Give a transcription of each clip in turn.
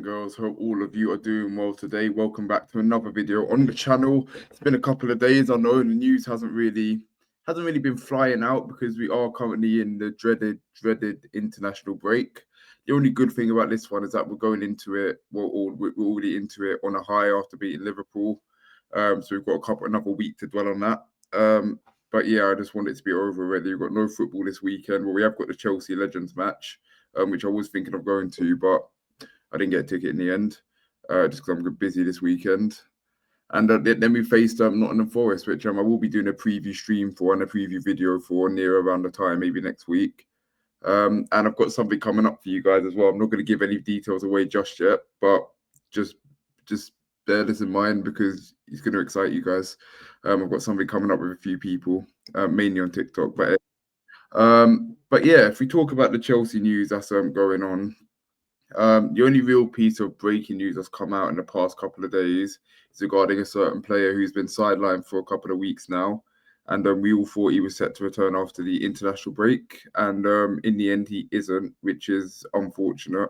girls. Hope all of you are doing well today. Welcome back to another video on the channel. It's been a couple of days. I know the news hasn't really been flying out because we are currently in the dreaded international break. The only good thing about this one is that we're going into it. We're already into it on a high after beating Liverpool. So we've got another week to dwell on that. But yeah, I just want it to be over already. We've got no football this weekend. Well, we have got the Chelsea Legends match, which I was thinking of going to, but I didn't get a ticket in the end, just because I'm busy this weekend. And then we faced Nottingham Forest, which I will be doing a preview stream for and a preview video for near around the time, maybe next week. And I've got something coming up for you guys as well. I'm not going to give any details away just yet, but just bear this in mind because it's going to excite you guys. I've got something coming up with a few people, mainly on TikTok. But yeah, if we talk about the Chelsea news that's going on, the only real piece of breaking news that's come out in the past couple of days is regarding a certain player who's been sidelined for a couple of weeks now. And we all thought he was set to return after the international break. And in the end, he isn't, which is unfortunate.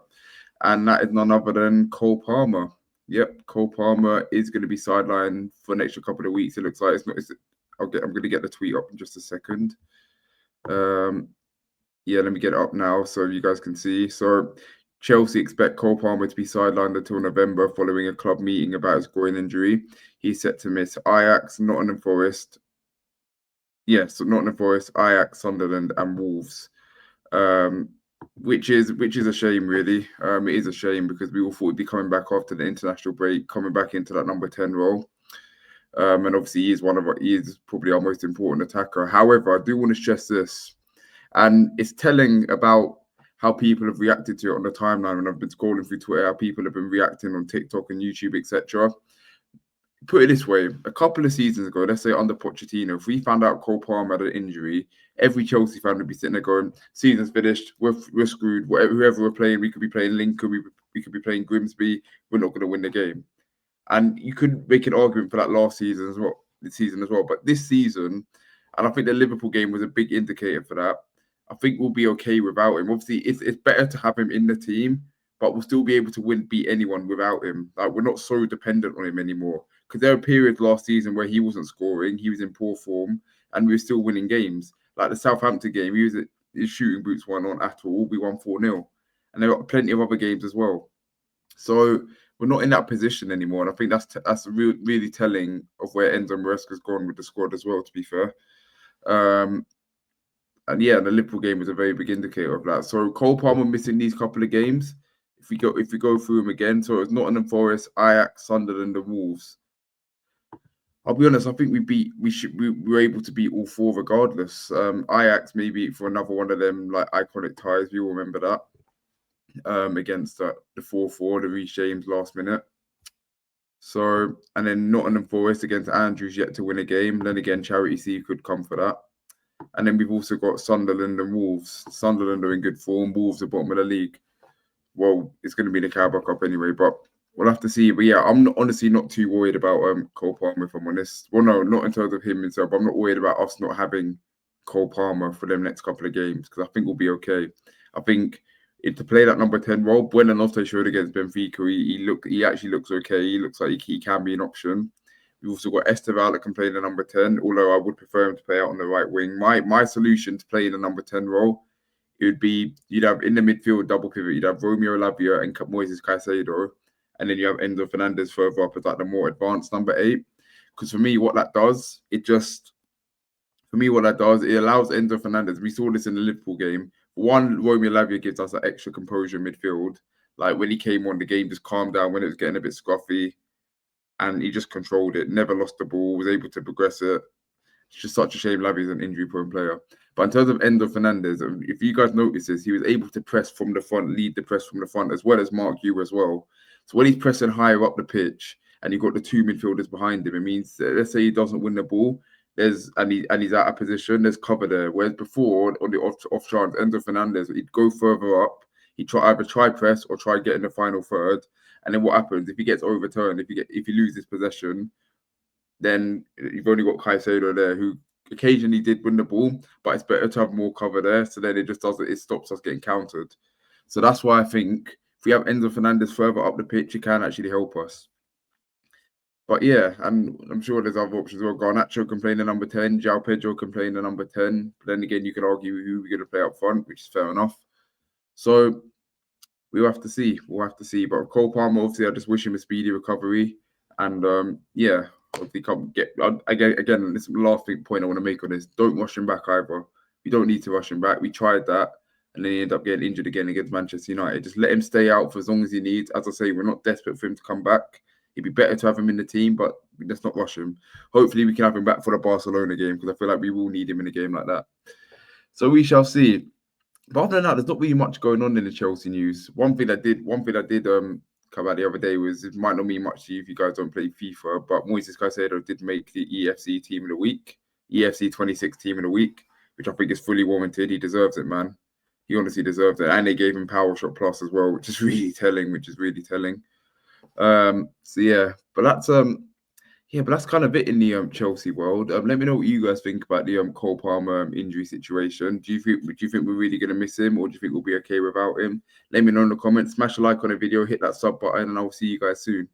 And that is none other than Cole Palmer. Yep, Cole Palmer is going to be sidelined for an extra couple of weeks. It looks like I'm going to get the tweet up in just a second. Yeah, let me get it up now so you guys can see. So Chelsea expect Cole Palmer to be sidelined until November following a club meeting about his groin injury. He's set to miss Ajax, Nottingham Forest. Yes, Nottingham Forest, Ajax, Sunderland, and Wolves. Which is a shame, really. It is a shame because we all thought he'd be coming back after the international break, coming back into that number 10 role. And obviously he is probably our most important attacker. However, I do want to stress this, and it's telling about how people have reacted to it on the timeline when I've been scrolling through Twitter, how people have been reacting on TikTok and YouTube, etc. Put it this way, a couple of seasons ago, let's say under Pochettino, if we found out Cole Palmer had an injury, every Chelsea fan would be sitting there going, season's finished, we're screwed, whoever we're playing, we could be playing Lincoln, we could be playing Grimsby, we're not going to win the game. And you could make an argument for that last season as well. But this season, and I think the Liverpool game was a big indicator for that, I think we'll be okay without him. Obviously, it's better to have him in the team, but we'll still be able to beat anyone without him. Like, we're not so dependent on him anymore. Because there were periods last season where he wasn't scoring, he was in poor form, and we were still winning games. Like the Southampton game, his shooting boots weren't on at all. We won 4-0. And there were plenty of other games as well. So we're not in that position anymore. And I think that's really telling of where Enzo Maresca's gone with the squad as well, to be fair. And yeah, the Liverpool game was a very big indicator of that. So Cole Palmer missing these couple of games. If we go through them again, so it's Nottingham Forest, Ajax, Sunderland, and Wolves. I'll be honest, I think we were able to beat all four regardless. Ajax maybe for another one of them like iconic ties. We all remember that. Against the 4-4, the Reece James last minute. So, and then Nottingham Forest against Andrews yet to win a game. Then again, Charity C could come for that. And then we've also got Sunderland and Wolves. Sunderland are in good form. Wolves are bottom of the league. Well, it's going to be the Carabao Cup anyway, but we'll have to see. But yeah, I'm honestly not too worried about Cole Palmer, if I'm honest. Well, no, not in terms of him himself. I'm not worried about us not having Cole Palmer for them next couple of games because I think we'll be okay. I think to play that number 10 role, Buenanotte showed against Benfica. He actually looks okay. He looks like he can be an option. We've also got Esteval that can play in the number 10, although I would prefer him to play out on the right wing. My solution to play in the number 10 role, it would be you'd have in the midfield double pivot, you'd have Romeo Lavia and Moises Caicedo, and then you have Enzo Fernandez further up as like the more advanced number 8. Because for me, what that does, it allows Enzo Fernandez. We saw this in the Liverpool game. One, Romeo Lavia gives us that extra composure in midfield. Like when he came on, the game just calmed down when it was getting a bit scruffy. And he just controlled it, never lost the ball, was able to progress it. It's just such a shame Lavia's an injury-prone player. But in terms of Enzo Fernandez, if you guys notice this, he was able to press from the front, lead the press from the front, as well as Mark Hugh as well. So when he's pressing higher up the pitch and you've got the two midfielders behind him, it means, let's say he doesn't win the ball, he's out of position, there's cover there. Whereas before, on the off chance, Enzo Fernandez, he'd go further up, he'd either try press or try get in the final third. And then what happens if he gets overturned? If he loses possession, then you've only got Caicedo there, who occasionally did win the ball, but it's better to have more cover there. So then it stops us getting countered. So that's why I think we have Enzo Fernandez further up the pitch, it can actually help us. But yeah, and I'm sure there's other options as well. Garnacho can play in the number 10, João Pedro can play in the number 10. But then again, you could argue who we're going to play up front, which is fair enough. So we'll have to see. We'll have to see. But Cole Palmer, obviously, I just wish him a speedy recovery. And yeah, hopefully come get again. This is the last point I want to make on this. Don't rush him back either. We don't need to rush him back. We tried that, and then he ended up getting injured again against Manchester United. Just let him stay out for as long as he needs. As I say, we're not desperate for him to come back. It'd be better to have him in the team, but let's not rush him. Hopefully, we can have him back for the Barcelona game because I feel like we will need him in a game like that. So we shall see. But other than that, there's not really much going on in the Chelsea news. One thing that did come out the other day was, it might not mean much to you if you guys don't play FIFA, but Moises Caicedo did make the EFC Team of the Week, EFC 26 Team of the Week, which I think is fully warranted. He deserves it, man. He honestly deserves it. And they gave him Power Shot Plus as well, which is really telling. So yeah, but that's kind of it in the Chelsea world. Let me know what you guys think about the Cole Palmer injury situation. Do you think we're really gonna miss him, or do you think we'll be okay without him? Let me know in the comments. Smash a like on the video, hit that sub button, and I'll see you guys soon.